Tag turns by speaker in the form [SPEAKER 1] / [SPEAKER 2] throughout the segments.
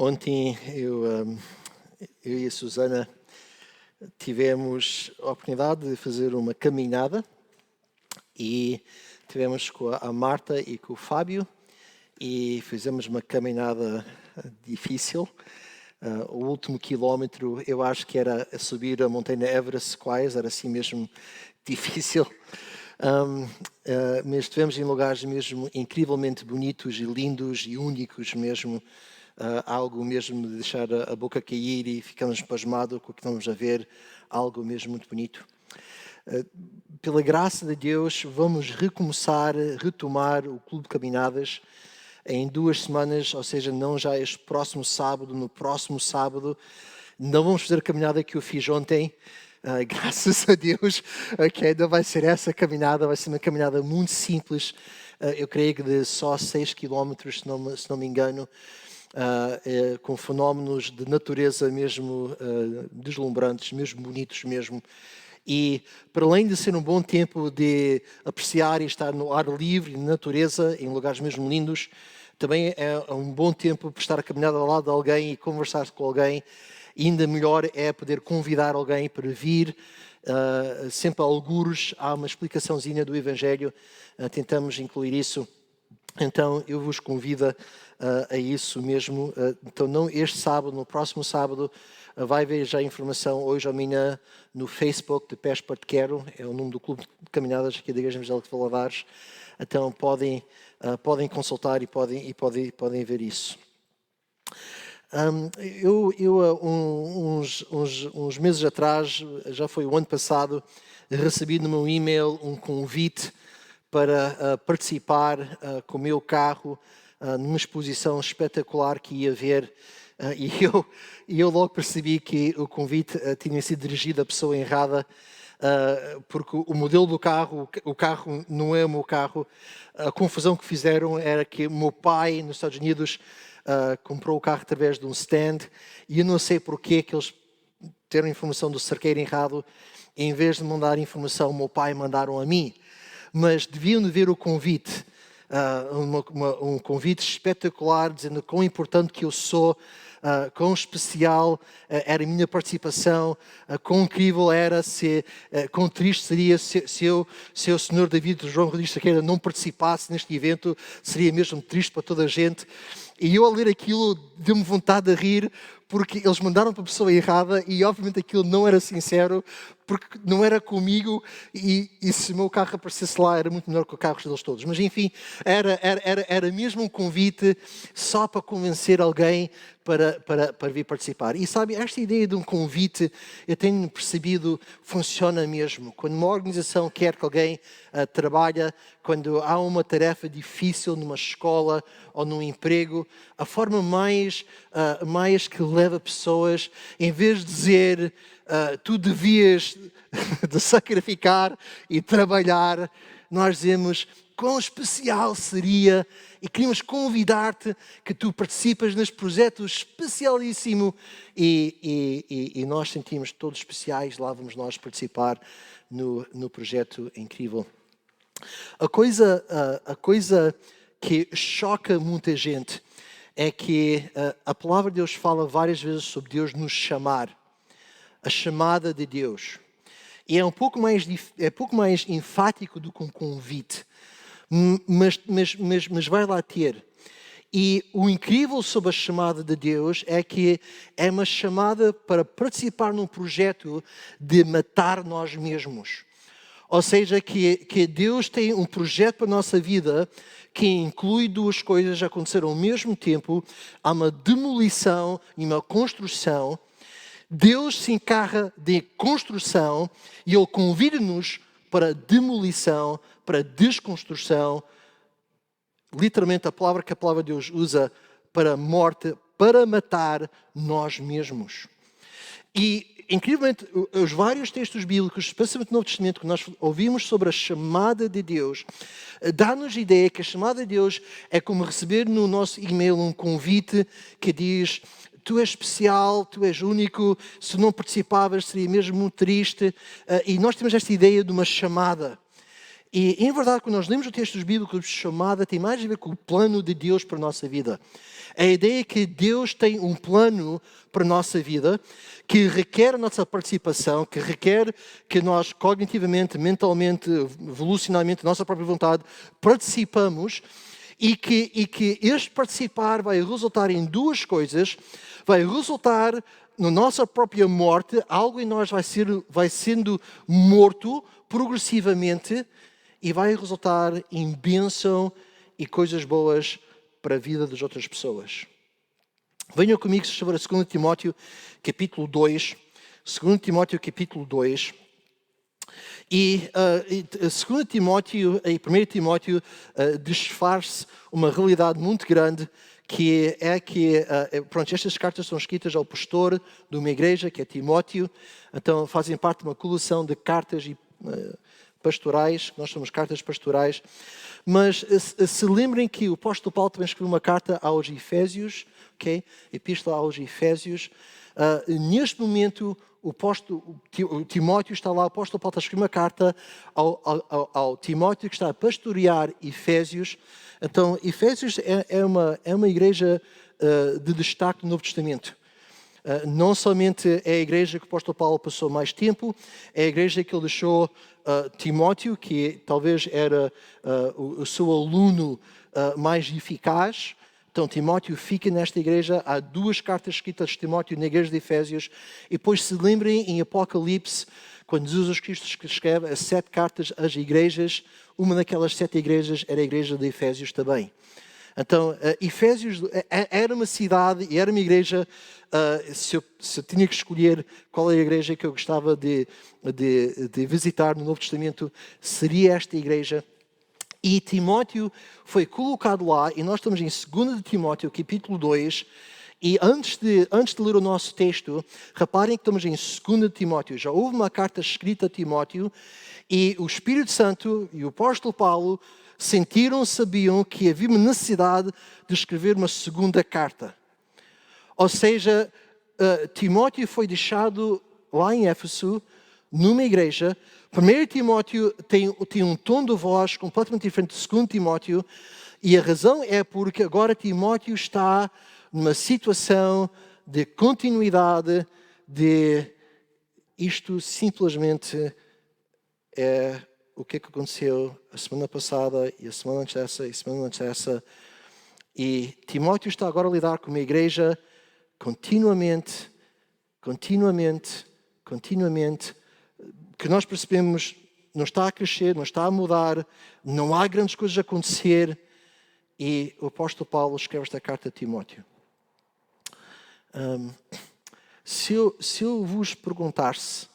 [SPEAKER 1] Ontem eu e a Susana tivemos a oportunidade de fazer uma caminhada e tivemos com a Marta e com o Fábio e fizemos uma caminhada difícil. O último quilómetro eu acho que era a subir a montanha Everest quase, era assim mesmo difícil. Mas estivemos em lugares mesmo incrivelmente bonitos e lindos e únicos mesmo. Algo mesmo de deixar a boca cair e ficamos pasmados com o que estamos a ver, algo mesmo muito bonito. Pela graça de Deus, vamos retomar o Clube de Caminhadas em 2 semanas, ou seja, não já este próximo sábado, no próximo sábado. Não vamos fazer a caminhada que eu fiz ontem, graças a Deus, que ainda vai ser essa caminhada, vai ser uma caminhada muito simples, eu creio que de só 6 km, se não me engano, com fenómenos de natureza mesmo deslumbrantes, mesmo bonitos mesmo. E para além de ser um bom tempo de apreciar e estar no ar livre, na natureza, em lugares mesmo lindos, também é um bom tempo para estar a caminhar ao lado de alguém e conversar com alguém. E ainda melhor é poder convidar alguém para vir. Sempre a algures há uma explicaçãozinha do Evangelho, tentamos incluir isso. Então eu vos convido a isso mesmo. Então não este sábado, no próximo sábado, vai haver já informação hoje ou amanhã no Facebook de Pespa de Quero, é o nome do Clube de Caminhadas aqui da Igreja Evangélica de Valadares. Então podem consultar e podem ver isso. Uns meses atrás, já foi o ano passado, recebi no meu e-mail um convite para participar com o meu carro numa exposição espetacular que ia haver. E eu logo percebi que o convite tinha sido dirigido à pessoa errada, porque o modelo do carro, o carro não é o meu carro. A confusão que fizeram era que o meu pai, nos Estados Unidos, comprou o carro através de um stand, e eu não sei porquê que eles tiveram informação do cerqueiro errado. Em vez de mandar informação ao meu pai, mandaram a mim. Mas deviam de ver o convite, um convite espetacular, dizendo quão importante que eu sou, quão especial era a minha participação, quão incrível era, quão triste seria se o Sr. David João Rodrigues Cerqueira não participasse neste evento, seria mesmo triste para toda a gente. E eu, a ler aquilo, deu-me vontade de rir, porque eles mandaram para a pessoa errada e obviamente aquilo não era sincero, porque não era comigo, e se o meu carro aparecesse lá era muito melhor que o carro deles todos. Mas enfim, era mesmo um convite só para convencer alguém para vir participar. E sabe, esta ideia de um convite, eu tenho percebido, funciona mesmo. Quando uma organização quer que alguém trabalhe, quando há uma tarefa difícil numa escola ou num emprego, a forma mais que leva pessoas, em vez de dizer tu devias de sacrificar e trabalhar, nós dizemos quão especial seria e queríamos convidar-te que tu participas neste projeto especialíssimo e nós sentimos todos especiais, lá vamos nós participar no projeto incrível. A coisa que choca muita gente é que a palavra de Deus fala várias vezes sobre Deus nos chamar, a chamada de Deus. E é um pouco mais enfático do que um convite, mas vai lá ter. E o incrível sobre a chamada de Deus é que é uma chamada para participar num projeto de matar nós mesmos. Ou seja, que Deus tem um projeto para a nossa vida que inclui 2 coisas a acontecer ao mesmo tempo. Há uma demolição e uma construção. Deus se encarga de construção e Ele convida-nos para demolição, para desconstrução. Literalmente a palavra que a palavra de Deus usa para morte, para matar nós mesmos. E, incrivelmente, os vários textos bíblicos, especialmente no Novo Testamento, que nós ouvimos sobre a chamada de Deus, dá-nos a ideia que a chamada de Deus é como receber no nosso e-mail um convite que diz: tu és especial, tu és único, se não participavas seria mesmo muito triste. E nós temos esta ideia de uma chamada. E, em verdade, quando nós lemos o texto bíblico de chamada, tem mais a ver com o plano de Deus para a nossa vida. É a ideia que Deus tem um plano para a nossa vida, que requer a nossa participação, que requer que nós cognitivamente, mentalmente, evolucionalmente, nossa própria vontade, participamos e que este participar vai resultar em duas coisas. Vai resultar na nossa própria morte, algo em nós vai sendo morto progressivamente e vai resultar em bênção e coisas boas para a vida das outras pessoas. Venham comigo, se favor, a 2 Timóteo, capítulo 2. 2 Timóteo, capítulo 2. E 2 Timóteo e 1 Timóteo desfaz-se uma realidade muito grande, que é que, pronto, estas cartas são escritas ao pastor de uma igreja, que é Timóteo, então fazem parte de uma coleção de cartas pastorais, nós somos cartas pastorais, mas se lembrem que o apóstolo Paulo também escreveu uma carta aos Efésios, ok? Epístola aos Efésios. Neste momento, o Timóteo está lá, o apóstolo Paulo está a escrever uma carta ao Timóteo que está a pastorear Efésios. Então, Efésios é uma igreja de destaque no Novo Testamento. Não somente é a igreja que o apóstolo Paulo passou mais tempo, é a igreja que ele deixou Timóteo, que talvez era o seu aluno mais eficaz. Então, Timóteo fica nesta igreja. Há 2 cartas escritas de Timóteo na igreja de Efésios. E depois se lembrem em Apocalipse, quando Jesus Cristo escreve as 7 cartas às igrejas, uma daquelas 7 igrejas era a igreja de Efésios também. Então, Efésios era uma cidade e era uma igreja. Se eu tinha que escolher qual é a igreja que eu gostava de visitar no Novo Testamento, seria esta igreja. E Timóteo foi colocado lá, e nós estamos em 2 de Timóteo, capítulo 2, e antes de ler o nosso texto, reparem que estamos em 2 de Timóteo. Já houve uma carta escrita a Timóteo, e o Espírito Santo e o apóstolo Paulo sabiam que havia uma necessidade de escrever uma segunda carta. Ou seja, Timóteo foi deixado lá em Éfeso, numa igreja. 1 Timóteo tem um tom de voz completamente diferente de 2 Timóteo, e a razão é porque agora Timóteo está numa situação de continuidade, de isto simplesmente é o que aconteceu a semana passada, e a semana antes dessa, e a semana antes dessa. E Timóteo está agora a lidar com uma igreja continuamente, que nós percebemos não está a crescer, não está a mudar, não há grandes coisas a acontecer. E o apóstolo Paulo escreve esta carta a Timóteo. Se eu vos perguntasse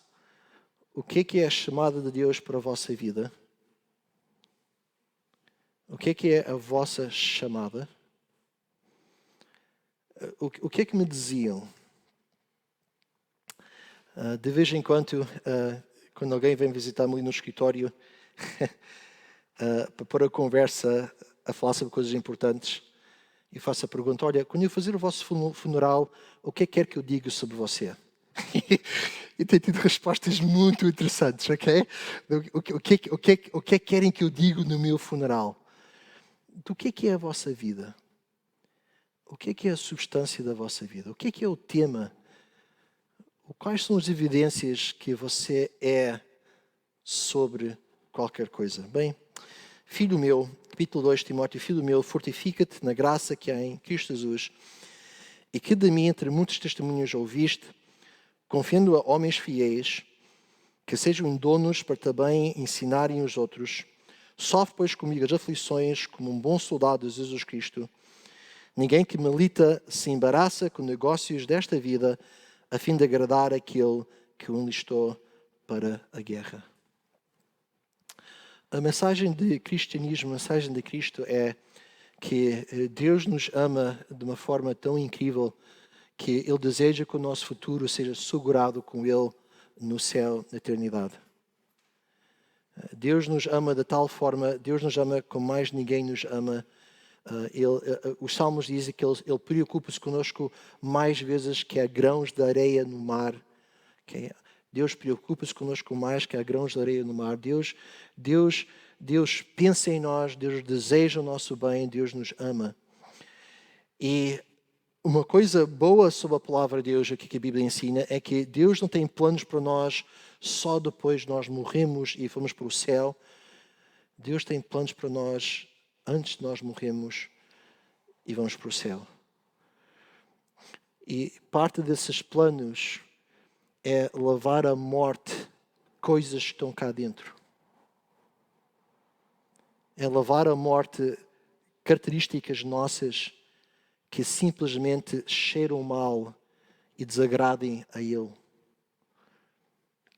[SPEAKER 1] o que é a chamada de Deus para a vossa vida, o que é a vossa chamada, o que é que me diziam? De vez em quando alguém vem visitar-me ali no escritório para pôr a conversa a falar sobre coisas importantes, e faço a pergunta: olha, quando eu fazer o vosso funeral, o que é que quer que eu diga sobre você? E tenho tido respostas muito interessantes, ok? O que é que querem que eu diga no meu funeral? Do que é a vossa vida? O que é a substância da vossa vida? O que é o tema? Quais são as evidências que você é sobre qualquer coisa? Bem, filho meu, capítulo 2 de Timóteo, filho meu, fortifica-te na graça que há em Cristo Jesus, e que de mim, entre muitos testemunhos, ouviste, confiando a homens fiéis, que sejam idôneos para também ensinarem os outros. Sofre, pois, comigo as aflições, como um bom soldado de Jesus Cristo. Ninguém que milita se embaraça com negócios desta vida, a fim de agradar aquele que o enlistou para a guerra. A mensagem de cristianismo, a mensagem de Cristo é que Deus nos ama de uma forma tão incrível que Ele deseja que o nosso futuro seja segurado com Ele no céu, na eternidade. Deus nos ama de tal forma, Deus nos ama como mais ninguém nos ama. Os Salmos dizem que Ele preocupa-se conosco mais vezes que há grãos de areia no mar. Okay? Deus preocupa-se conosco mais que há grãos de areia no mar. Deus pensa em nós, Deus deseja o nosso bem, Deus nos ama. E Uma coisa boa sobre a palavra de Deus, aqui que a Bíblia ensina, é que Deus não tem planos para nós só depois de nós morremos e fomos para o céu. Deus tem planos para nós antes de nós morrermos e vamos para o céu. E parte desses planos é levar à morte coisas que estão cá dentro. É levar à morte características nossas que simplesmente cheiram mal e desagradem a Ele.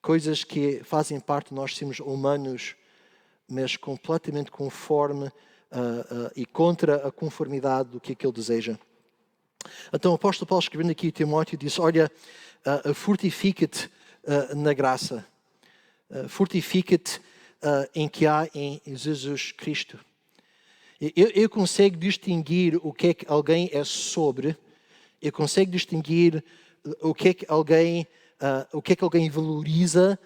[SPEAKER 1] Coisas que fazem parte de nós sermos humanos, mas completamente conforme e contra a conformidade do que Ele deseja. Então o apóstolo Paulo, escrevendo aqui a Timóteo, diz, olha, fortifica-te na graça. Fortifica-te em que há em Jesus Cristo. Eu consigo distinguir o que é que alguém é sobre, eu consigo distinguir o que é que alguém valoriza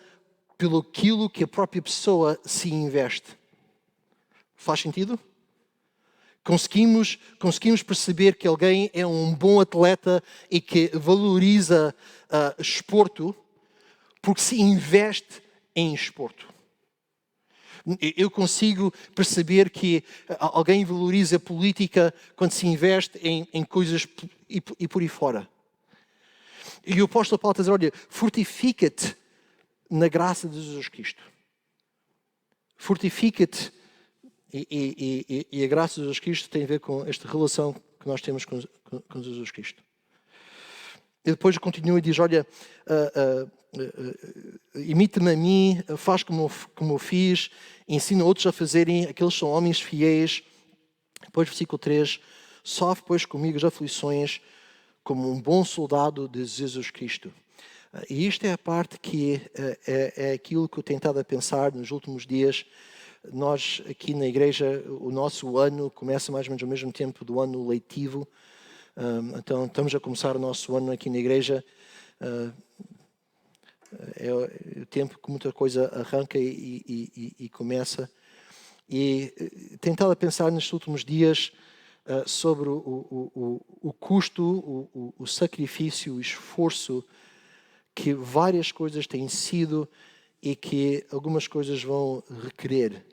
[SPEAKER 1] pelo aquilo que a própria pessoa se investe. Faz sentido? Conseguimos perceber que alguém é um bom atleta e que valoriza esporto porque se investe em esporto. Eu consigo perceber que alguém valoriza a política quando se investe em coisas e por aí fora. E o apóstolo Paulo está a dizer, olha, fortifica-te na graça de Jesus Cristo. Fortifica-te. E a graça de Jesus Cristo tem a ver com esta relação que nós temos com Jesus Cristo. E depois continua e diz, olha, imita-me a mim, faz como eu fiz, ensina outros a fazerem, aqueles são homens fiéis. Depois, versículo 3, sofre, pois, comigo as aflições como um bom soldado de Jesus Cristo. E isto é a parte que é aquilo que eu tenho estado a pensar nos últimos dias. Nós, aqui na igreja, o nosso ano começa mais ou menos ao mesmo tempo do ano letivo. Então, estamos a começar o nosso ano aqui na igreja. É o tempo que muita coisa arranca e começa. E tenho estado a pensar nestes últimos dias sobre o custo, o sacrifício, o esforço que várias coisas têm sido e que algumas coisas vão requerer.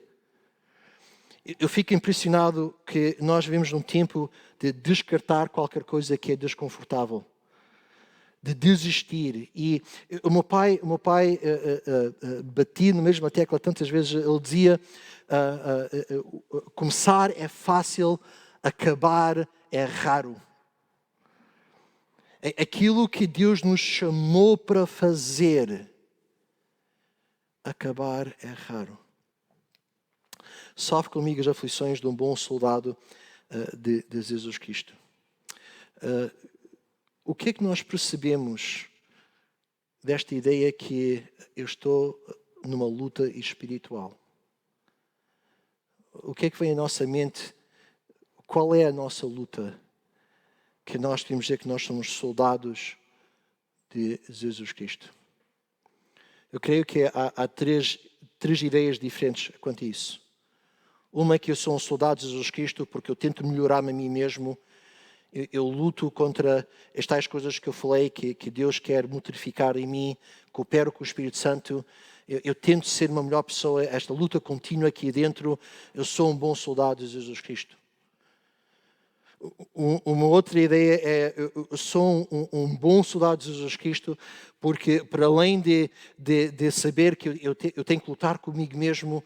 [SPEAKER 1] Eu fico impressionado que nós vivemos num tempo de descartar qualquer coisa que é desconfortável, de desistir. E o meu pai batia na mesma tecla tantas vezes. Ele dizia, começar é fácil, acabar é raro. Aquilo que Deus nos chamou para fazer, acabar é raro. Sofre comigo as aflições de um bom soldado de Jesus Cristo. O que é que nós percebemos desta ideia que eu estou numa luta espiritual? O que é que vem à nossa mente? Qual é a nossa luta? Que nós podemos dizer que nós somos soldados de Jesus Cristo. Eu creio que há três ideias diferentes quanto a isso. Uma é que eu sou um soldado de Jesus Cristo porque eu tento melhorar-me a mim mesmo. Eu luto contra as tais coisas que eu falei, que Deus quer modificar em mim, coopero com o Espírito Santo. Eu tento ser uma melhor pessoa, esta luta contínua aqui dentro. Eu sou um bom soldado de Jesus Cristo. Uma outra ideia é, eu sou um bom soldado de Jesus Cristo, porque para além de saber que eu tenho que lutar comigo mesmo,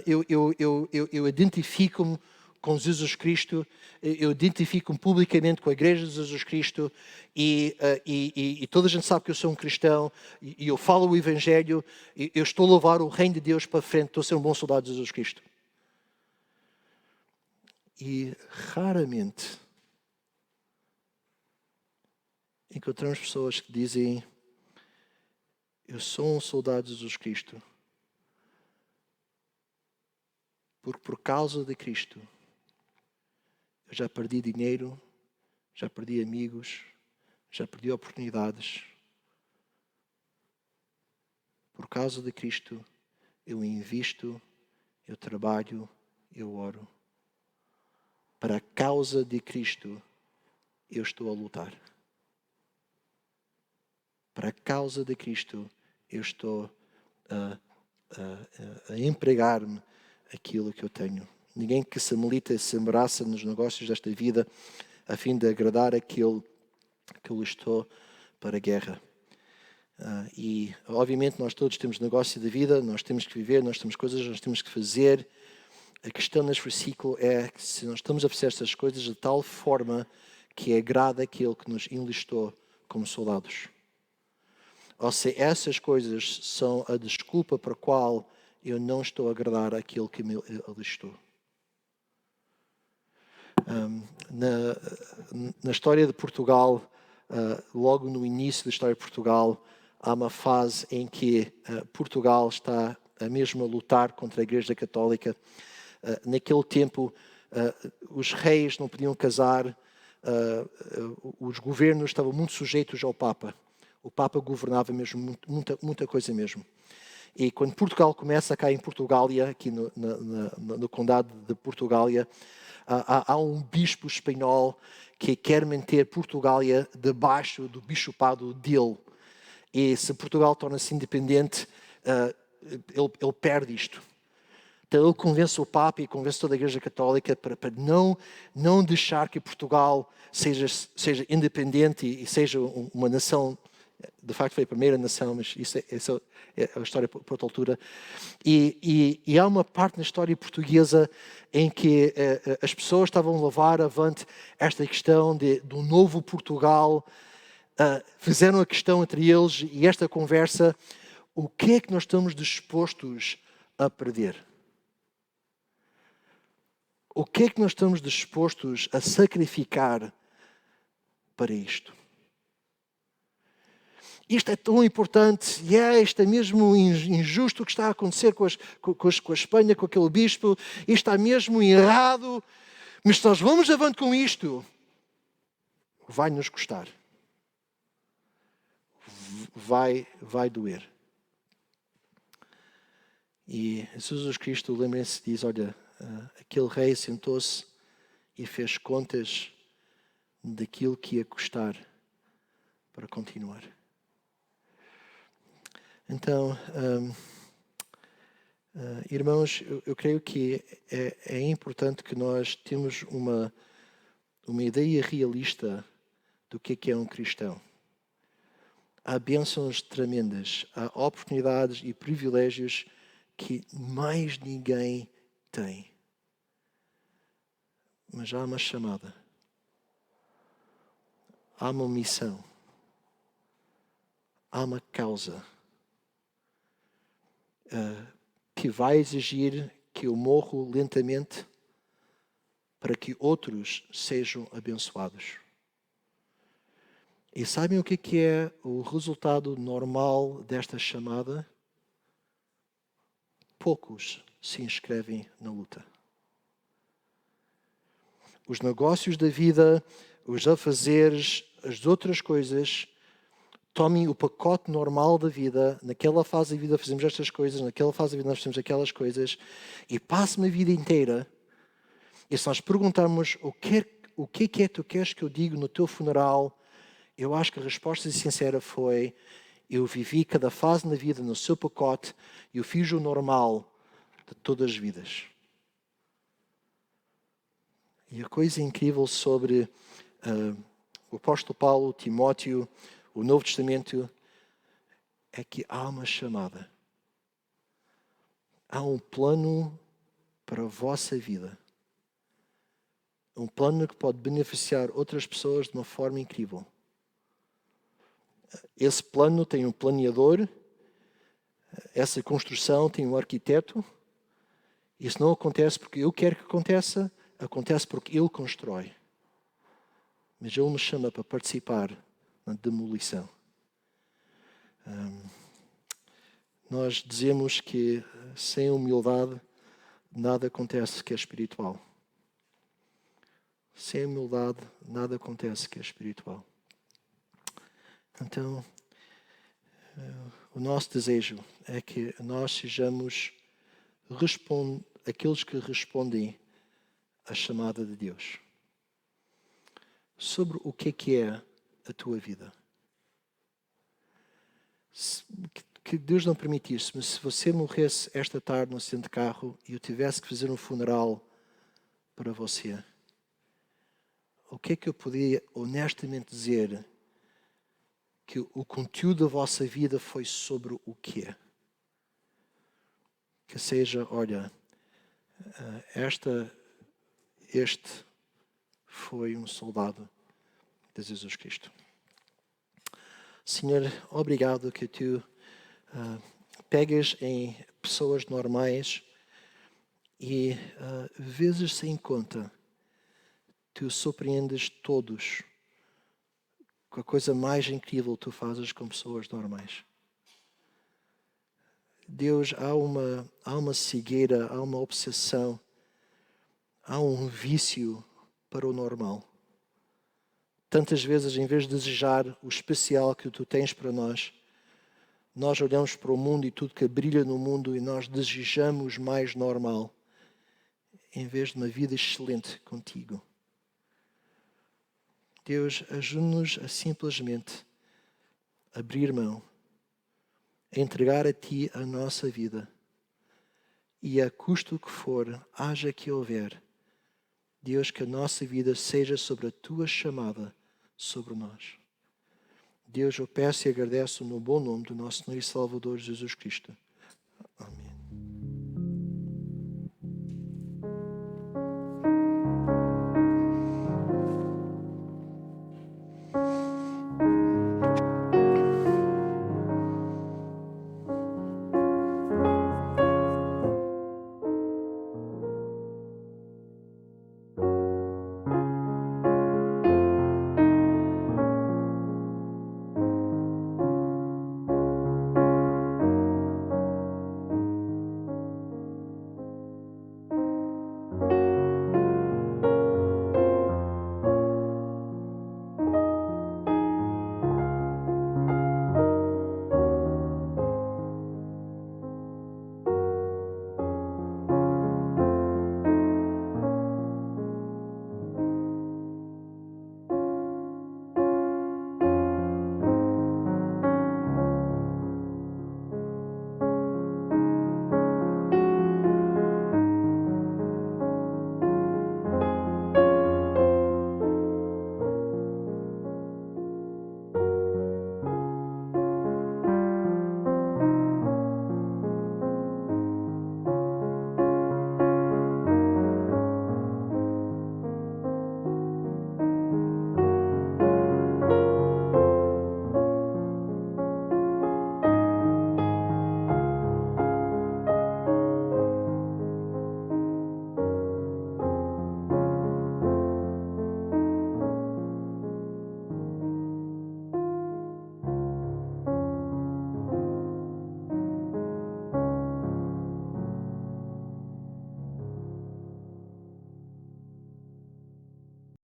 [SPEAKER 1] eu identifico-me com Jesus Cristo, eu identifico-me publicamente com a Igreja de Jesus Cristo e toda a gente sabe que eu sou um cristão e eu falo o Evangelho, e eu estou a levar o reino de Deus para frente, estou a ser um bom soldado de Jesus Cristo. E raramente encontramos pessoas que dizem, eu sou um soldado de Jesus Cristo, porque por causa de Cristo eu já perdi dinheiro, já perdi amigos, já perdi oportunidades. Por causa de Cristo eu invisto, eu trabalho, eu oro. Para a causa de Cristo eu estou a lutar. Para a causa de Cristo, eu estou a empregar-me aquilo que eu tenho. Ninguém que se milita se embaraça nos negócios desta vida a fim de agradar aquele que eu estou para a guerra. E, obviamente, nós todos temos negócio de vida, nós temos que viver, nós temos coisas, nós temos que fazer. A questão neste versículo é que se nós estamos a fazer estas coisas de tal forma que agrada aquele que nos enlistou como soldados. Ou se essas coisas são a desculpa para a qual eu não estou a agradar aquele que me alistou. Na história de Portugal, logo no início da história de Portugal, há uma fase em que Portugal está mesmo a lutar contra a Igreja Católica. Naquele tempo, os reis não podiam casar, os governos estavam muito sujeitos ao Papa. O Papa governava mesmo muita coisa mesmo. E quando Portugal começa cá em Portugália, aqui no condado de Portugália, há um bispo espanhol que quer manter Portugália debaixo do bispado dele. E se Portugal torna-se independente, ele perde isto. Então ele convence o Papa e convence toda a Igreja Católica para não deixar que Portugal seja independente e seja uma nação. De facto foi a primeira nação, mas isso é a história por outra altura. E há uma parte na história portuguesa em que as pessoas estavam a levar avante esta questão do novo Portugal. Fizeram a questão entre eles e esta conversa: o que é que nós estamos dispostos a perder? O que é que nós estamos dispostos a sacrificar para isto? Isto é tão importante e isto é mesmo injusto o que está a acontecer com a Espanha, com aquele bispo. Isto está mesmo errado. Mas se nós vamos avante com isto, vai nos custar. Vai doer. E Jesus Cristo, lembrem-se, diz, olha, aquele rei sentou-se e fez contas daquilo que ia custar para continuar. Então, irmãos, eu creio que é importante que nós temos uma ideia realista do que é um cristão. Há bênçãos tremendas, há oportunidades e privilégios que mais ninguém tem. Mas há uma chamada. Há uma missão. Há uma causa que vai exigir que eu morro lentamente para que outros sejam abençoados. E sabem o que é o resultado normal desta chamada? Poucos se inscrevem na luta. Os negócios da vida, os afazeres, as outras coisas, tomem o pacote normal da vida. Naquela fase da vida fazemos estas coisas, naquela fase da vida nós fazemos aquelas coisas, e passa-me a vida inteira. E se nós perguntarmos o que é que tu queres que eu diga no teu funeral, eu acho que a resposta sincera foi: eu vivi cada fase na vida no seu pacote e eu fiz o normal de todas as vidas. E a coisa incrível sobre o apóstolo Paulo, Timóteo, o Novo Testamento, é que há uma chamada. Há um plano para a vossa vida. Um plano que pode beneficiar outras pessoas de uma forma incrível. Esse plano tem um planeador, essa construção tem um arquiteto. Isso não acontece porque eu quero que aconteça, acontece porque ele constrói. Mas ele nos chama para participar na demolição. Nós dizemos que sem humildade nada acontece que é espiritual. Sem humildade nada acontece que é espiritual. Então, o nosso desejo é que nós sejamos aqueles que respondem à chamada de Deus. sobre o que é a tua vida. Que Deus não permitisse, mas se você morresse esta tarde no acidente de carro e eu tivesse que fazer um funeral para você, o que é que eu podia honestamente dizer que o conteúdo da vossa vida foi sobre o quê? Que seja, olha, este foi um soldado de Jesus Cristo. Senhor, obrigado que tu pegas em pessoas normais e, vezes sem conta, tu surpreendes todos com a coisa mais incrível que tu fazes com pessoas normais. Deus, há uma cegueira, há uma obsessão, há um vício para o normal. Tantas vezes, em vez de desejar o especial que tu tens para nós olhamos para o mundo e tudo que brilha no mundo e nós desejamos mais normal, em vez de uma vida excelente contigo. Deus, ajude-nos a simplesmente abrir mão, a entregar a Ti a nossa vida e a custo que for, haja que houver, Deus, que a nossa vida seja sobre a Tua chamada sobre nós. Deus, eu peço e agradeço no bom nome do nosso Senhor e Salvador Jesus Cristo.